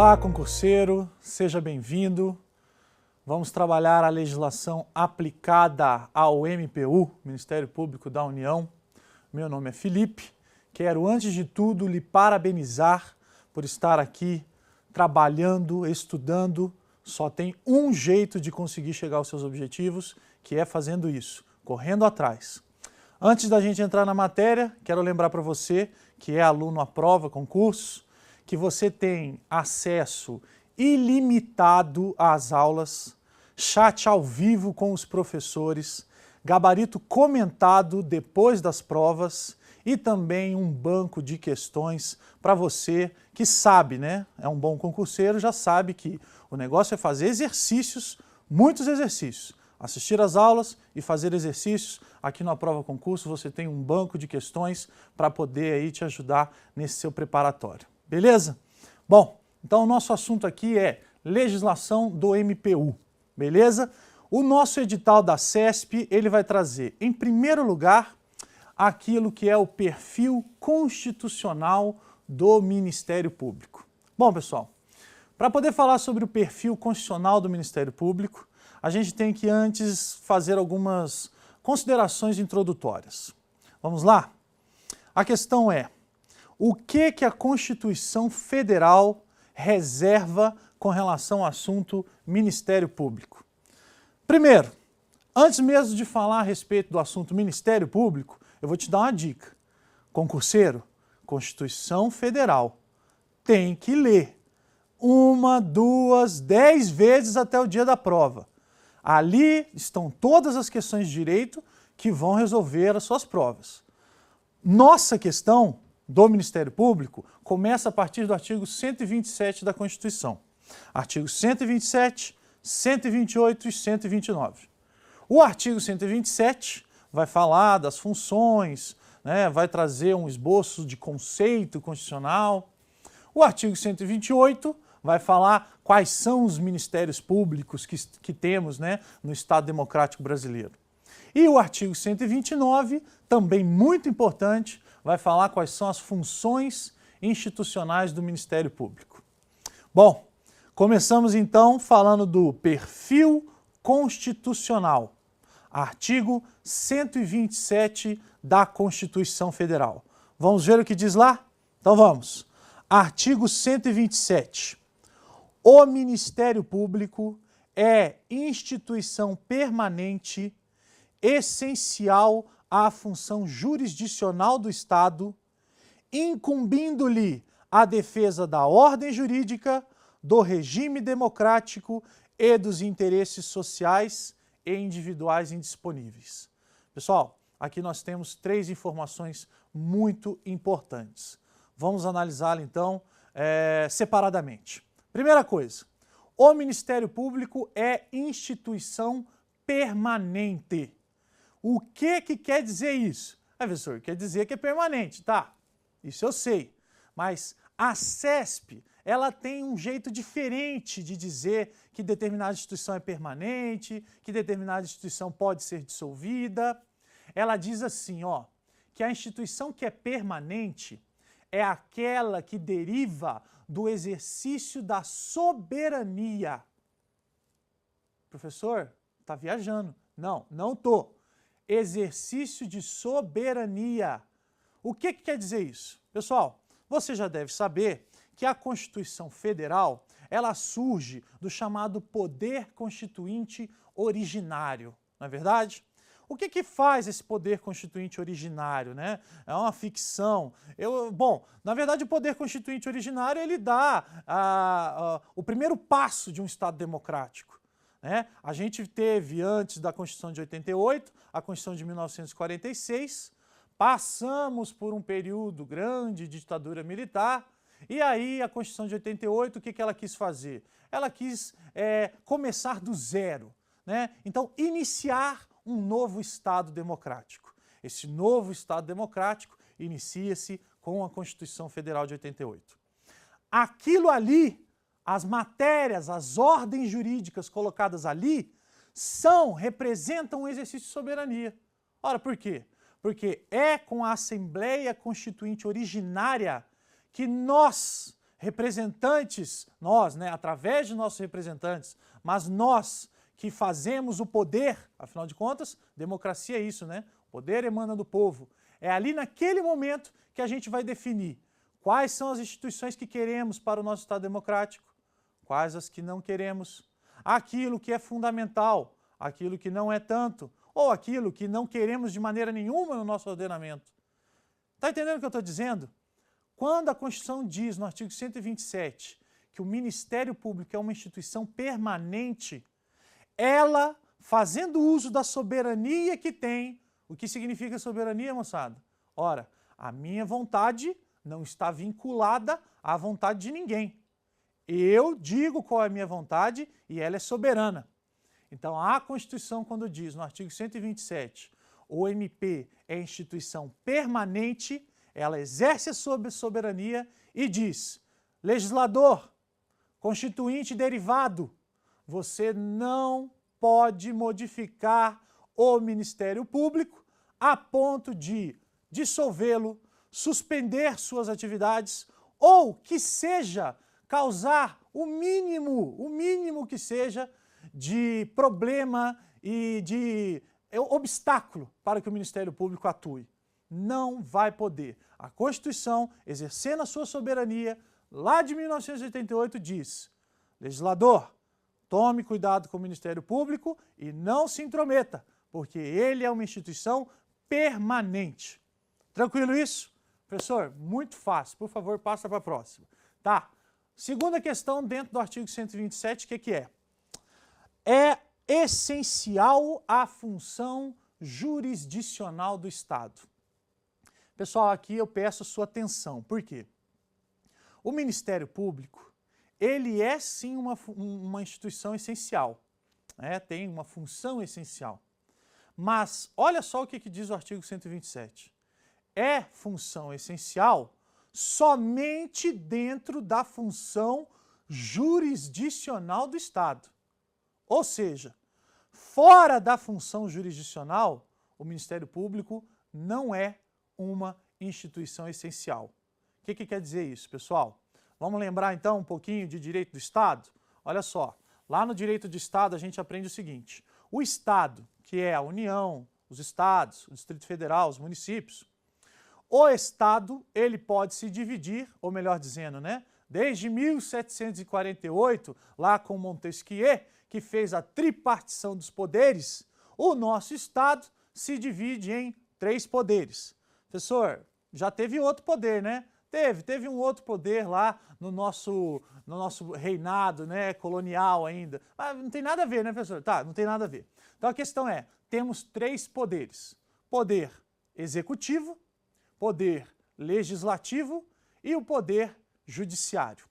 Olá, concurseiro, seja bem-vindo. Vamos trabalhar a legislação aplicada ao MPU, Ministério Público da União. Meu nome é Felipe. Quero, antes de tudo, lhe parabenizar por estar aqui trabalhando, estudando. Só tem um jeito de conseguir chegar aos seus objetivos, que é fazendo isso, correndo atrás. Antes da gente entrar na matéria, quero lembrar para você, que é aluno à prova, concurso, que você tem acesso ilimitado às aulas, chat ao vivo com os professores, gabarito comentado depois das provas e também um banco de questões para você que sabe, né? É um bom concurseiro, já sabe que o negócio é fazer exercícios, muitos exercícios. Assistir às aulas e fazer exercícios. Aqui no Aprova Concurso você tem um banco de questões para poder aí te ajudar nesse seu preparatório. Beleza? Bom, então o nosso assunto aqui é legislação do MPU. Beleza? O nosso edital da CESP, ele vai trazer, em primeiro lugar, aquilo que é o perfil constitucional do Ministério Público. Bom, pessoal, para poder falar sobre o perfil constitucional do Ministério Público, a gente tem que antes fazer algumas considerações introdutórias. Vamos lá? A questão é, o que a Constituição Federal reserva com relação ao assunto Ministério Público? Primeiro, antes mesmo de falar a respeito do assunto Ministério Público, eu vou te dar uma dica. Concurseiro, Constituição Federal tem que ler 1, 2, 10 vezes até o dia da prova. Ali estão todas as questões de direito que vão resolver as suas provas. Nossa questão do Ministério Público começa a partir do artigo 127 da Constituição. Artigos 127, 128 e 129. O artigo 127 vai falar das funções, né, vai trazer um esboço de conceito constitucional. O artigo 128 vai falar quais são os ministérios públicos que temos, né, no Estado Democrático Brasileiro. E o artigo 129, também muito importante, vai falar quais são as funções institucionais do Ministério Público. Bom, começamos então falando do perfil constitucional. Artigo 127 da Constituição Federal. Vamos ver o que diz lá? Então vamos. Artigo 127. O Ministério Público é instituição permanente, essencial à função jurisdicional do Estado, incumbindo-lhe a defesa da ordem jurídica, do regime democrático e dos interesses sociais e individuais indisponíveis. Pessoal, aqui nós temos 3 informações muito importantes. Vamos analisá-la então separadamente. Primeira coisa, o Ministério Público é instituição permanente. O que quer dizer isso? Professor, quer dizer que é permanente, tá? Isso eu sei. Mas a CESP, ela tem um jeito diferente de dizer que determinada instituição é permanente, que determinada instituição pode ser dissolvida. Ela diz assim, ó, que a instituição que é permanente é aquela que deriva do exercício da soberania. Professor, tá viajando. Não, não tô. Exercício de soberania. O que quer dizer isso? Pessoal, você já deve saber que a Constituição Federal, ela surge do chamado poder constituinte originário, não é verdade? O que faz esse poder constituinte originário, né? É uma ficção. Bom, na verdade o poder constituinte originário ele dá o primeiro passo de um Estado democrático. Né? A gente teve antes da Constituição de 88, a Constituição de 1946, passamos por um período grande de ditadura militar, e aí a Constituição de 88, o que ela quis fazer? Ela quis começar do zero, né? Então iniciar um novo Estado democrático. Esse novo Estado democrático inicia-se com a Constituição Federal de 88. Aquilo ali, as matérias, as ordens jurídicas colocadas ali, representam um exercício de soberania. Ora, por quê? Porque é com a Assembleia Constituinte Originária que nós representantes, nós, né, através de nossos representantes, mas nós que fazemos o poder, afinal de contas, democracia é isso, né? O poder emana do povo. É ali naquele momento que a gente vai definir quais são as instituições que queremos para o nosso Estado democrático, quais as que não queremos, aquilo que é fundamental, aquilo que não é tanto, ou aquilo que não queremos de maneira nenhuma no nosso ordenamento. Está entendendo o que eu estou dizendo? Quando a Constituição diz, no artigo 127, que o Ministério Público é uma instituição permanente, ela, fazendo uso da soberania que tem, o que significa soberania, moçada? Ora, a minha vontade não está vinculada à vontade de ninguém. Eu digo qual é a minha vontade e ela é soberana. Então, a Constituição, quando diz, no artigo 127, o MP é instituição permanente, ela exerce a sua soberania e diz, legislador, constituinte derivado, você não pode modificar o Ministério Público a ponto de dissolvê-lo, suspender suas atividades ou que seja causar o mínimo que seja de problema e de obstáculo para que o Ministério Público atue. Não vai poder. A Constituição, exercendo a sua soberania, lá de 1988 diz, legislador, tome cuidado com o Ministério Público e não se intrometa, porque ele é uma instituição permanente. Tranquilo isso? Professor, muito fácil. Por favor, passa para a próxima. Tá. Segunda questão dentro do artigo 127, o que é? É essencial a função jurisdicional do Estado. Pessoal, aqui eu peço sua atenção. Por quê? O Ministério Público, ele é sim uma instituição essencial, né? Tem uma função essencial. Mas olha só o que diz o artigo 127. É função essencial somente dentro da função jurisdicional do Estado. Ou seja, fora da função jurisdicional, o Ministério Público não é uma instituição essencial. O que quer dizer isso, pessoal? Vamos lembrar então um pouquinho de direito do Estado? Olha só, lá no direito do Estado a gente aprende o seguinte, o Estado, que é a União, os Estados, o Distrito Federal, os municípios, o Estado, ele pode se dividir, ou melhor dizendo, né, desde 1748, lá com Montesquieu, que fez a tripartição dos poderes, o nosso Estado se divide em 3 poderes. Professor, já teve outro poder, né? Teve um outro poder lá no nosso reinado, né, colonial ainda. Mas não tem nada a ver, né, professor? Tá, não tem nada a ver. Então a questão é, temos 3 poderes. Poder executivo, poder legislativo e o poder judiciário.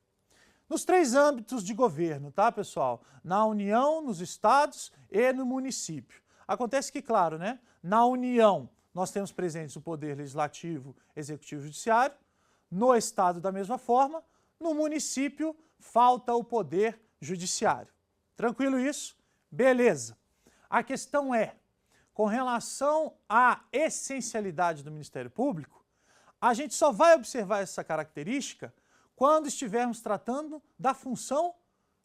Nos 3 âmbitos de governo, tá, pessoal? Na União, nos estados e no município. Acontece que, claro, né, na União nós temos presentes o poder legislativo, executivo e judiciário. No estado da mesma forma, no município falta o poder judiciário. Tranquilo isso? Beleza. A questão é, com relação à essencialidade do Ministério Público, a gente só vai observar essa característica quando estivermos tratando da função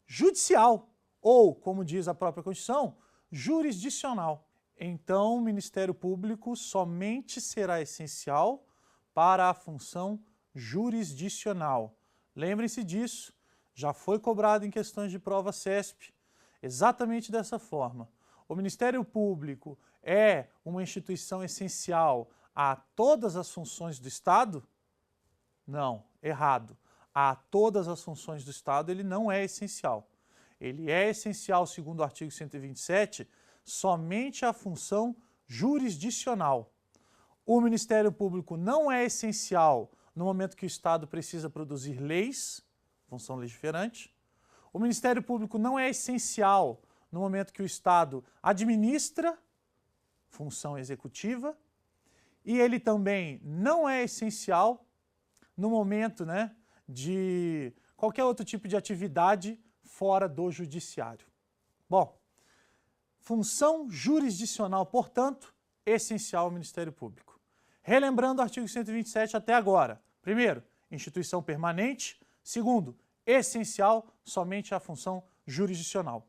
judicial, ou, como diz a própria Constituição, jurisdicional. Então, o Ministério Público somente será essencial para a função jurisdicional. Lembrem-se disso, já foi cobrado em questões de prova CESP, exatamente dessa forma. O Ministério Público é uma instituição essencial a todas as funções do Estado? Não, errado. A todas as funções do Estado ele não é essencial. Ele é essencial, segundo o artigo 127, somente à função jurisdicional. O Ministério Público não é essencial no momento que o Estado precisa produzir leis, função legiferante. O Ministério Público não é essencial no momento que o Estado administra, função executiva. E ele também não é essencial no momento, né, de qualquer outro tipo de atividade fora do judiciário. Bom, função jurisdicional, portanto, essencial ao Ministério Público. Relembrando o artigo 127 até agora. Primeiro, instituição permanente. Segundo, essencial somente à função jurisdicional.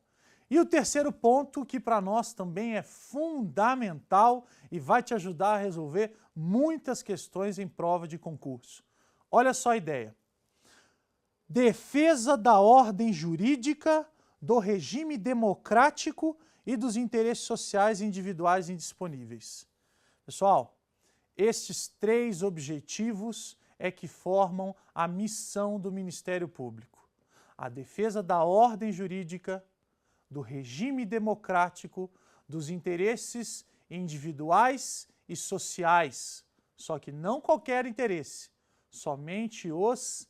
E o terceiro ponto, que para nós também é fundamental e vai te ajudar a resolver muitas questões em prova de concurso. Olha só a ideia. Defesa da ordem jurídica, do regime democrático e dos interesses sociais individuais indisponíveis. Pessoal, estes três objetivos é que formam a missão do Ministério Público. A defesa da ordem jurídica, do regime democrático, dos interesses individuais e sociais, só que não qualquer interesse, somente os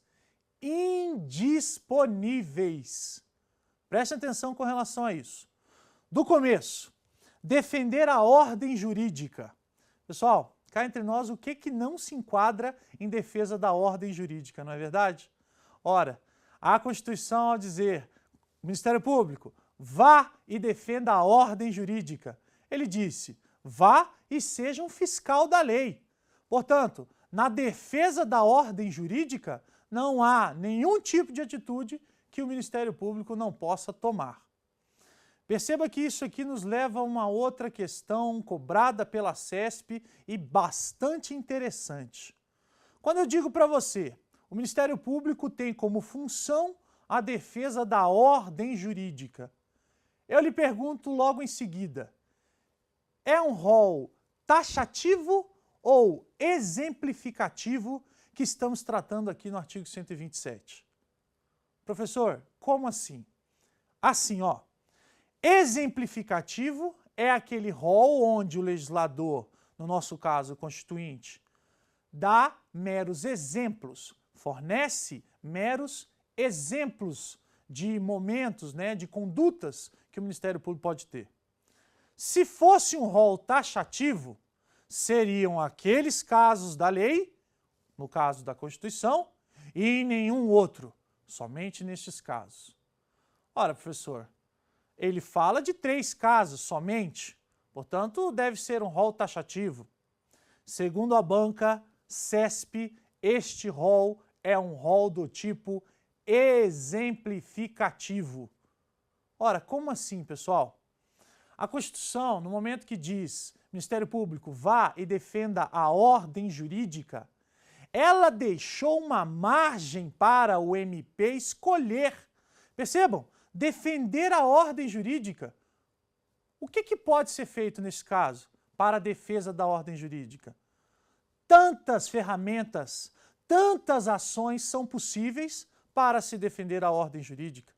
indisponíveis. Preste atenção com relação a isso. Do começo, defender a ordem jurídica. Pessoal, cá entre nós, o que não se enquadra em defesa da ordem jurídica, não é verdade? Ora, a Constituição, ao dizer, Ministério Público, vá e defenda a ordem jurídica, ele disse, vá e seja um fiscal da lei. Portanto, na defesa da ordem jurídica, não há nenhum tipo de atitude que o Ministério Público não possa tomar. Perceba que isso aqui nos leva a uma outra questão cobrada pela CESP e bastante interessante. Quando eu digo para você, o Ministério Público tem como função a defesa da ordem jurídica, eu lhe pergunto logo em seguida, é um rol taxativo ou exemplificativo que estamos tratando aqui no artigo 127? Professor, como assim? Assim, ó. Exemplificativo é aquele rol onde o legislador, no nosso caso o constituinte, dá meros exemplos, fornece meros exemplos de momentos, de condutas que o Ministério Público pode ter. Se fosse um rol taxativo, seriam aqueles casos da lei, no caso da Constituição, e em nenhum outro, somente nestes casos. Ora, professor, ele fala de 3 casos somente, portanto, deve ser um rol taxativo. Segundo a banca CESP, este rol é um rol do tipo exemplificativo. Ora, como assim, pessoal? A Constituição, no momento que diz Ministério Público vá e defenda a ordem jurídica, ela deixou uma margem para o MP escolher. Percebam? Defender a ordem jurídica. O que pode ser feito nesse caso para a defesa da ordem jurídica? Tantas ferramentas, tantas ações são possíveis para se defender a ordem jurídica.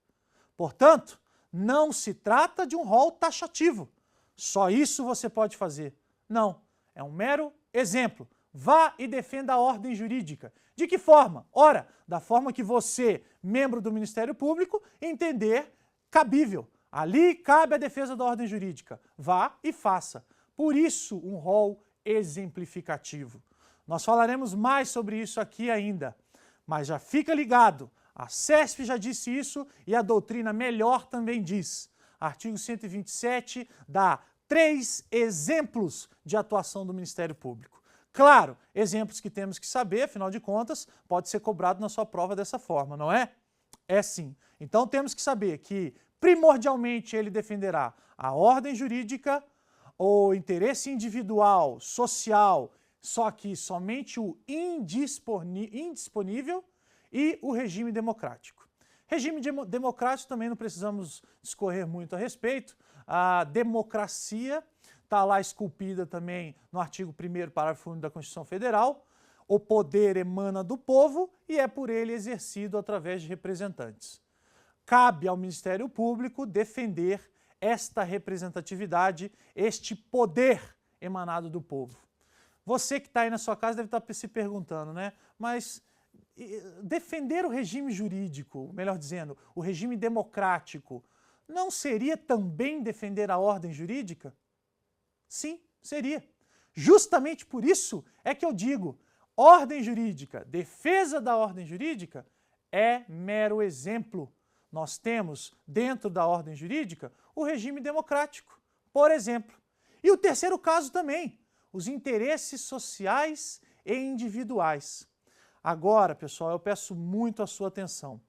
Portanto, não se trata de um rol taxativo. Só isso você pode fazer. Não, é um mero exemplo. Vá e defenda a ordem jurídica. De que forma? Ora, da forma que você, membro do Ministério Público, entender cabível. Ali cabe a defesa da ordem jurídica. Vá e faça. Por isso, um rol exemplificativo. Nós falaremos mais sobre isso aqui ainda, mas já fica ligado. A CESP já disse isso e a doutrina melhor também diz. Artigo 127 dá 3 exemplos de atuação do Ministério Público. Claro, exemplos que temos que saber, afinal de contas, pode ser cobrado na sua prova dessa forma, não é? É sim. Então temos que saber que, primordialmente, ele defenderá a ordem jurídica, o interesse individual, social, só que somente o indisponível e o regime democrático. Regime democrático também não precisamos discorrer muito a respeito. A democracia está lá esculpida também no artigo 1º, parágrafo 1 da Constituição Federal. O poder emana do povo e é por ele exercido através de representantes. Cabe ao Ministério Público defender esta representatividade, este poder emanado do povo. Você que está aí na sua casa deve estar se perguntando, né? Mas defender o regime jurídico, melhor dizendo, o regime democrático, não seria também defender a ordem jurídica? Sim, seria. Justamente por isso é que eu digo, ordem jurídica, defesa da ordem jurídica é mero exemplo. Nós temos, dentro da ordem jurídica, o regime democrático, por exemplo. E o terceiro caso também, os interesses sociais e individuais. Agora, pessoal, eu peço muito a sua atenção,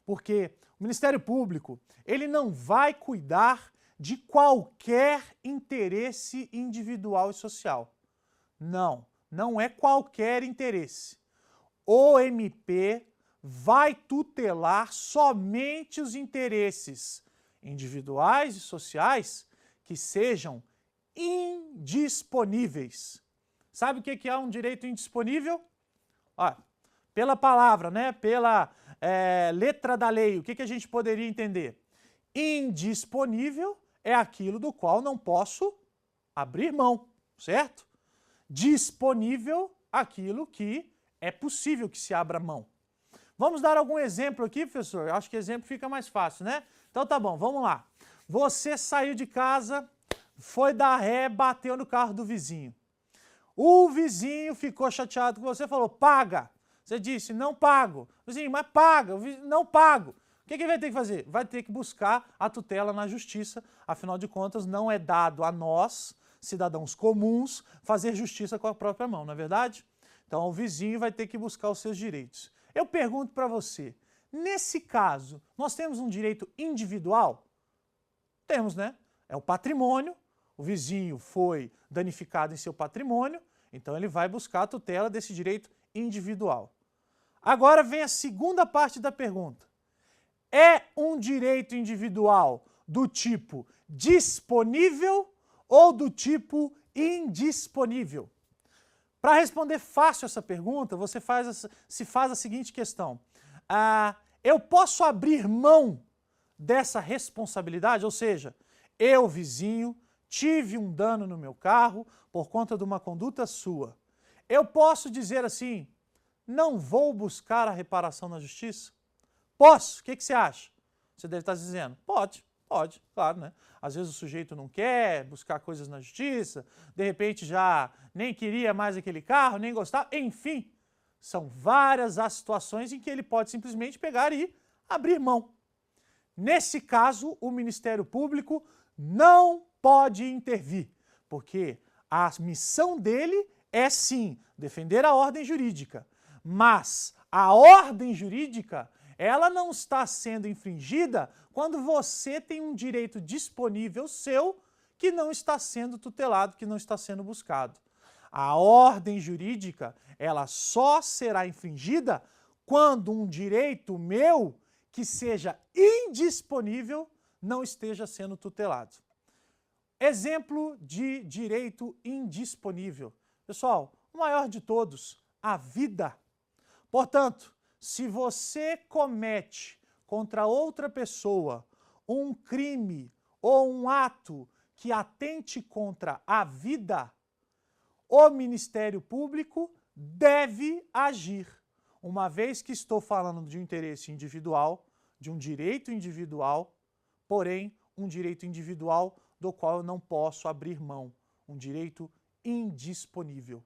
porque o Ministério Público, ele não vai cuidar de qualquer interesse individual e social. Não, não é qualquer interesse. O MP vai tutelar somente os interesses individuais e sociais que sejam indisponíveis. Sabe o que é um direito indisponível? Ó, pela palavra, né? Pela letra da lei, o que a gente poderia entender? Indisponível é aquilo do qual não posso abrir mão, certo? Disponível, aquilo que é possível que se abra mão. Vamos dar algum exemplo aqui, professor? Acho que exemplo fica mais fácil, né? Então tá bom, vamos lá. Você saiu de casa, foi dar ré, bateu no carro do vizinho. O vizinho ficou chateado com você, falou, paga. Você disse, não pago. Vizinho, mas paga. Não pago. O que ele vai ter que fazer? Vai ter que buscar a tutela na justiça. Afinal de contas, não é dado a nós, cidadãos comuns, fazer justiça com a própria mão, não é verdade? Então o vizinho vai ter que buscar os seus direitos. Eu pergunto para você, nesse caso, nós temos um direito individual? Temos, né? É o patrimônio, o vizinho foi danificado em seu patrimônio, então ele vai buscar a tutela desse direito individual. Agora vem a segunda parte da pergunta. É um direito individual do tipo disponível ou do tipo indisponível? Para responder fácil essa pergunta, você se faz a seguinte questão. Eu posso abrir mão dessa responsabilidade? Ou seja, eu, vizinho, tive um dano no meu carro por conta de uma conduta sua. Eu posso dizer assim, não vou buscar a reparação na justiça? Posso? O que você acha? Você deve estar dizendo, pode, claro, né? Às vezes o sujeito não quer buscar coisas na justiça, de repente já nem queria mais aquele carro, nem gostava, enfim. São várias as situações em que ele pode simplesmente pegar e abrir mão. Nesse caso, o Ministério Público não pode intervir, porque a missão dele é sim defender a ordem jurídica, mas a ordem jurídica ela não está sendo infringida quando você tem um direito disponível seu que não está sendo tutelado, que não está sendo buscado. A ordem jurídica, ela só será infringida quando um direito meu que seja indisponível não esteja sendo tutelado. Exemplo de direito indisponível. Pessoal, o maior de todos, a vida. Portanto, se você comete contra outra pessoa um crime ou um ato que atente contra a vida, o Ministério Público deve agir. Uma vez que estou falando de um interesse individual, de um direito individual, porém, um direito individual do qual eu não posso abrir mão, um direito indisponível.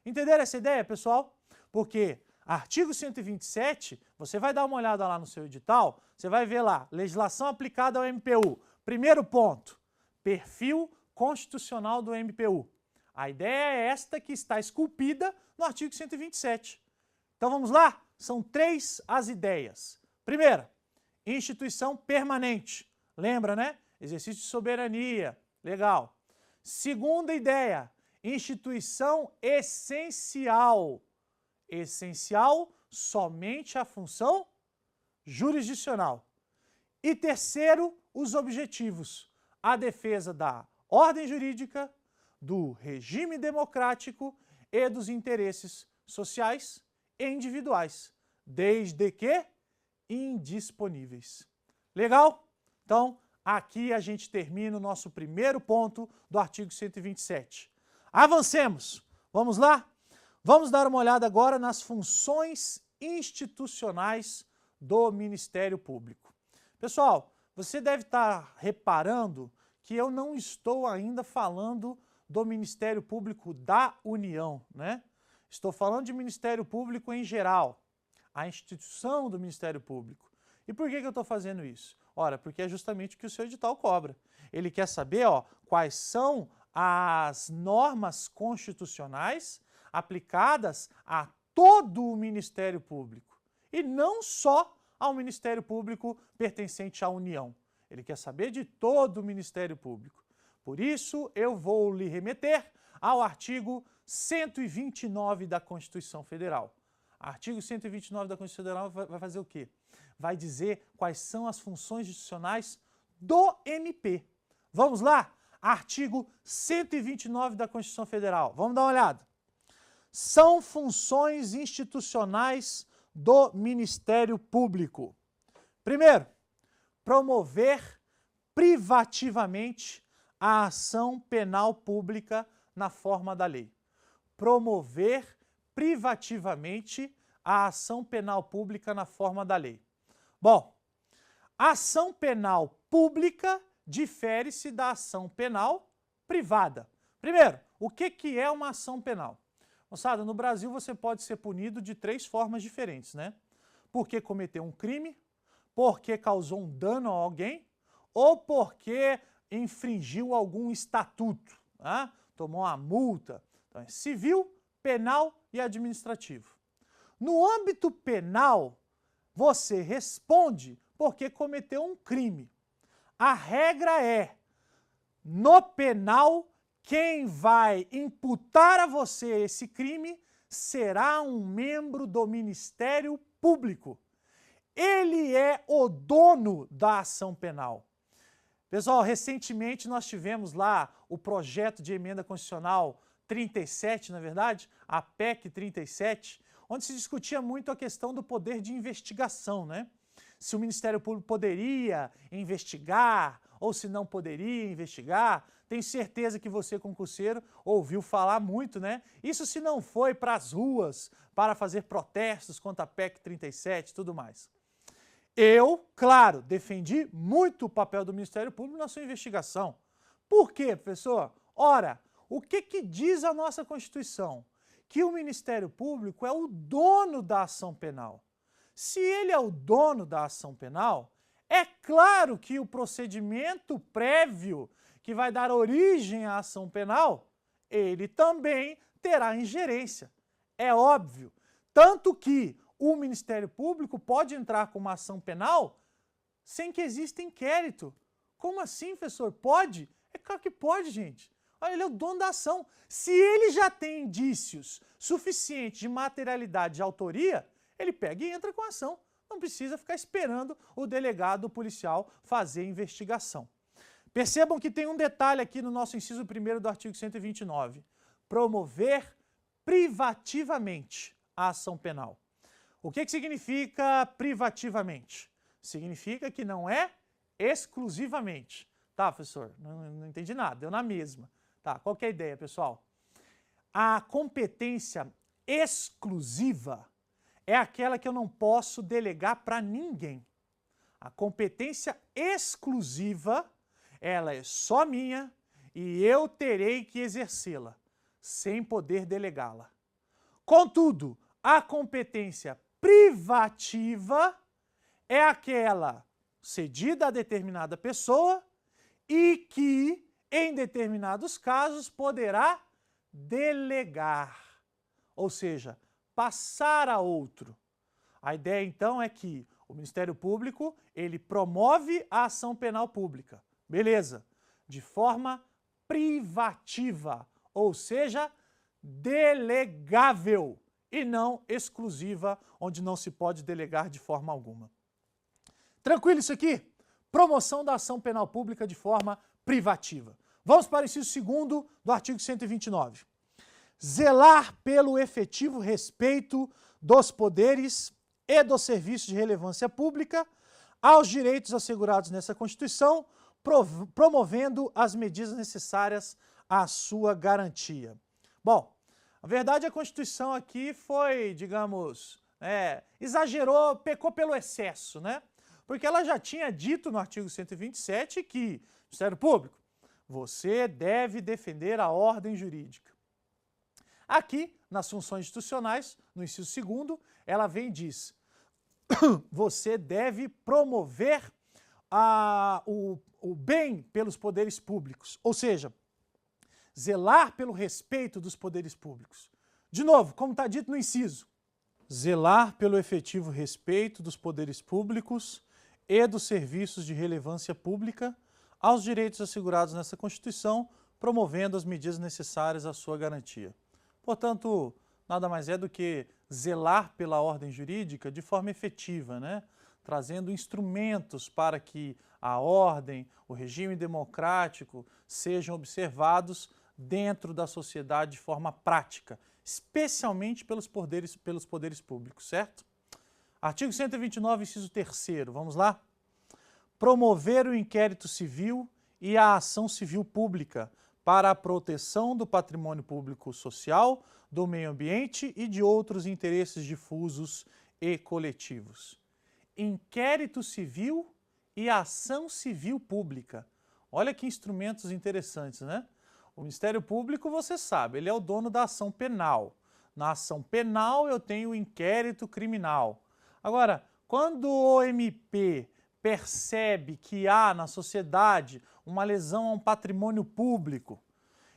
Entenderam essa ideia, pessoal? Porque artigo 127, você vai dar uma olhada lá no seu edital, você vai ver lá, legislação aplicada ao MPU. Primeiro ponto, perfil constitucional do MPU. A ideia é esta que está esculpida no artigo 127. Então vamos lá? São 3 as ideias. Primeira, instituição permanente. Lembra, né? Exercício de soberania. Legal. Segunda ideia, instituição essencial. Essencial somente a função jurisdicional. E terceiro, os objetivos. A defesa da ordem jurídica, do regime democrático e dos interesses sociais e individuais, desde que indisponíveis. Legal? Então, aqui a gente termina o nosso primeiro ponto do artigo 127. Avancemos. Vamos lá? Vamos dar uma olhada agora nas funções institucionais do Ministério Público. Pessoal, você deve estar reparando que eu não estou ainda falando do Ministério Público da União, né? Estou falando de Ministério Público em geral, a instituição do Ministério Público. E por que eu estou fazendo isso? Ora, porque é justamente o que o seu edital cobra. Ele quer saber quais são as normas constitucionais aplicadas a todo o Ministério Público e não só ao Ministério Público pertencente à União. Ele quer saber de todo o Ministério Público. Por isso, eu vou lhe remeter ao artigo 129 da Constituição Federal. Artigo 129 da Constituição Federal vai fazer o quê? Vai dizer quais são as funções institucionais do MP. Vamos lá? Artigo 129 da Constituição Federal. Vamos dar uma olhada. São funções institucionais do Ministério Público. Primeiro, promover privativamente a ação penal pública na forma da lei. Promover privativamente a ação penal pública na forma da lei. Bom, a ação penal pública difere-se da ação penal privada. Primeiro, o que é uma ação penal? Moçada, no Brasil você pode ser punido de 3 formas diferentes, né? Porque cometeu um crime, porque causou um dano a alguém ou porque infringiu algum estatuto, né? Tomou uma multa. Então é civil, penal e administrativo. No âmbito penal, você responde porque cometeu um crime. A regra é, no penal, quem vai imputar a você esse crime será um membro do Ministério Público. Ele é o dono da ação penal. Pessoal, recentemente nós tivemos lá o projeto de emenda constitucional 37, na verdade, a PEC 37, onde se discutia muito a questão do poder de investigação, né? Se o Ministério Público poderia investigar ou se não poderia investigar. Tenho certeza que você, concurseiro, ouviu falar muito, né? Isso se não foi para as ruas para fazer protestos contra a PEC 37 e tudo mais. Eu, claro, defendi muito o papel do Ministério Público na sua investigação. Por quê, professor? Ora, o que diz a nossa Constituição? Que o Ministério Público é o dono da ação penal. Se ele é o dono da ação penal, é claro que o procedimento prévio que vai dar origem à ação penal, ele também terá ingerência. É óbvio. Tanto que o Ministério Público pode entrar com uma ação penal sem que exista inquérito. Como assim, professor? Pode? É claro que pode, gente. Olha, ele é o dono da ação. Se ele já tem indícios suficientes de materialidade de autoria, ele pega e entra com a ação. Não precisa ficar esperando o delegado policial fazer a investigação. Percebam que tem um detalhe aqui no nosso inciso 1º do artigo 129. Promover privativamente a ação penal. O que significa privativamente? Significa que não é exclusivamente. Tá, professor? Não entendi nada, deu na mesma. Tá, qual que é a ideia, pessoal? A competência exclusiva é aquela que eu não posso delegar para ninguém. A competência exclusiva, ela é só minha e eu terei que exercê-la, sem poder delegá-la. Contudo, a competência privativa é aquela cedida a determinada pessoa e que, em determinados casos, poderá delegar, ou seja, passar a outro. A ideia, então, é que o Ministério Público, ele promove a ação penal pública, beleza, de forma privativa, ou seja, delegável e não exclusiva, onde não se pode delegar de forma alguma. Tranquilo isso aqui? Promoção da ação penal pública de forma privativa. Vamos para o inciso 2º do artigo 129. Zelar pelo efetivo respeito dos poderes e dos serviços de relevância pública aos direitos assegurados nessa Constituição, promovendo as medidas necessárias à sua garantia. Bom, a verdade, a Constituição aqui foi, digamos, exagerou, pecou pelo excesso, né? Porque ela já tinha dito no artigo 127 que, Ministério Público, você deve defender a ordem jurídica. Aqui, nas funções institucionais, no inciso 2º, ela vem e diz, você deve promover o bem pelos poderes públicos, ou seja, zelar pelo respeito dos poderes públicos. De novo, como está dito no inciso, zelar pelo efetivo respeito dos poderes públicos e dos serviços de relevância pública aos direitos assegurados nessa Constituição, promovendo as medidas necessárias à sua garantia. Portanto, nada mais é do que zelar pela ordem jurídica de forma efetiva, né? Trazendo instrumentos para que a ordem, o regime democrático sejam observados dentro da sociedade de forma prática, especialmente pelos poderes públicos, certo? Artigo 129, inciso 3º, vamos lá? Promover o inquérito civil e a ação civil pública para a proteção do patrimônio público social, do meio ambiente e de outros interesses difusos e coletivos. Inquérito civil e ação civil pública. Olha que instrumentos interessantes, né? O Ministério Público, você sabe, ele é o dono da ação penal. Na ação penal eu tenho o inquérito criminal. Agora, quando o MP percebe que há na sociedade uma lesão a um patrimônio público,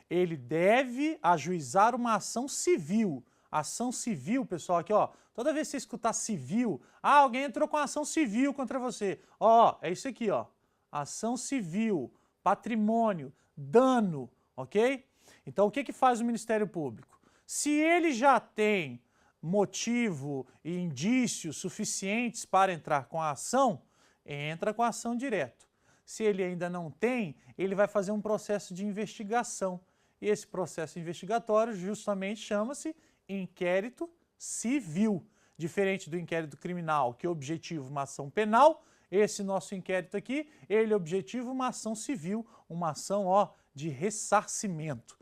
ele deve ajuizar uma ação civil. Ação civil, pessoal, aqui ó, toda vez que você escutar civil, alguém entrou com ação civil contra você. Ó, é isso aqui, ó. Ação civil, patrimônio, dano, ok? Então o que faz o Ministério Público? Se ele já tem motivo e indícios suficientes para entrar com a ação, entra com a ação direto. Se ele ainda não tem, ele vai fazer um processo de investigação. E esse processo investigatório justamente chama-se inquérito civil. Diferente do inquérito criminal, que objetiva uma ação penal, esse nosso inquérito aqui, ele objetiva uma ação civil, uma ação de ressarcimento.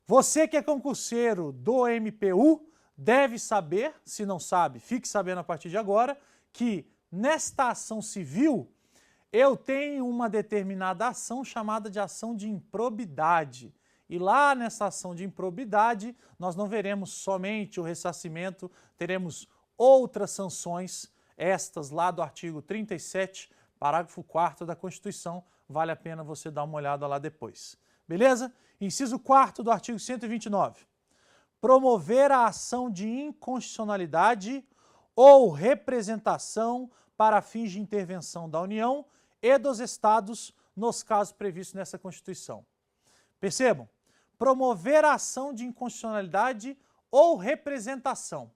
Você que é concurseiro do MPU deve saber, se não sabe, fique sabendo a partir de agora, que nesta ação civil eu tenho uma determinada ação chamada de ação de improbidade. E lá nessa ação de improbidade, nós não veremos somente o ressarcimento, teremos outras sanções, estas lá do artigo 37, parágrafo 4º da Constituição, vale a pena você dar uma olhada lá depois. Beleza? Inciso 4º do artigo 129. Promover a ação de inconstitucionalidade ou representação para fins de intervenção da União e dos Estados nos casos previstos nessa Constituição. Percebam? Promover a ação de inconstitucionalidade ou representação.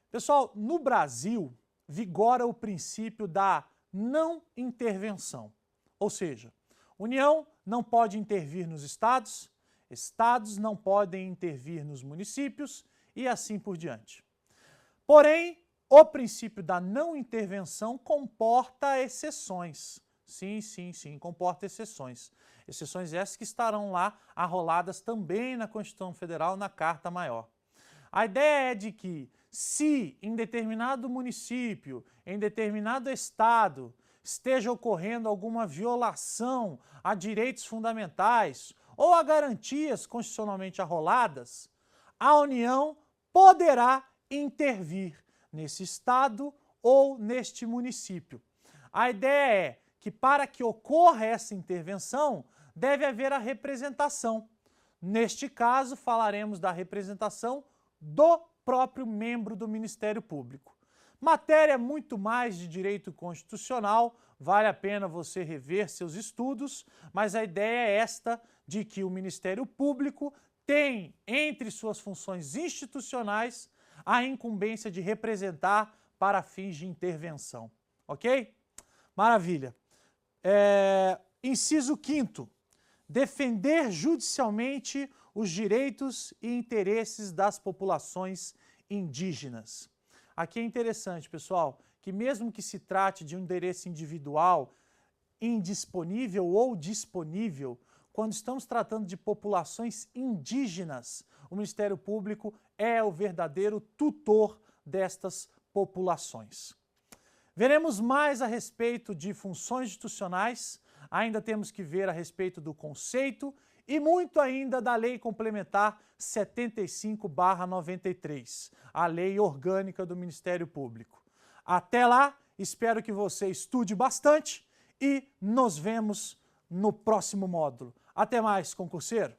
Pessoal, no Brasil vigora o princípio da não intervenção. Ou seja, União não pode intervir nos estados, estados não podem intervir nos municípios e assim por diante. Porém, o princípio da não intervenção comporta exceções. Sim, comporta exceções. Exceções essas que estarão lá arroladas também na Constituição Federal, na Carta Maior. A ideia é de que, se em determinado município, em determinado estado, esteja ocorrendo alguma violação a direitos fundamentais ou a garantias constitucionalmente arroladas, a União poderá intervir nesse estado ou neste município. A ideia é que, para que ocorra essa intervenção, deve haver a representação. Neste caso, falaremos da representação do próprio membro do Ministério Público. Matéria muito mais de direito constitucional, vale a pena você rever seus estudos, mas a ideia é esta, de que o Ministério Público tem, entre suas funções institucionais, a incumbência de representar para fins de intervenção. Ok? Maravilha. Inciso 5º. Defender judicialmente os direitos e interesses das populações indígenas. Aqui é interessante, pessoal, que mesmo que se trate de um interesse individual, indisponível ou disponível, quando estamos tratando de populações indígenas, o Ministério Público é o verdadeiro tutor destas populações. Veremos mais a respeito de funções institucionais, ainda temos que ver a respeito do conceito e muito ainda da Lei Complementar 75/93, a Lei Orgânica do Ministério Público. Até lá, espero que você estude bastante e nos vemos no próximo módulo. Até mais, concurseiro!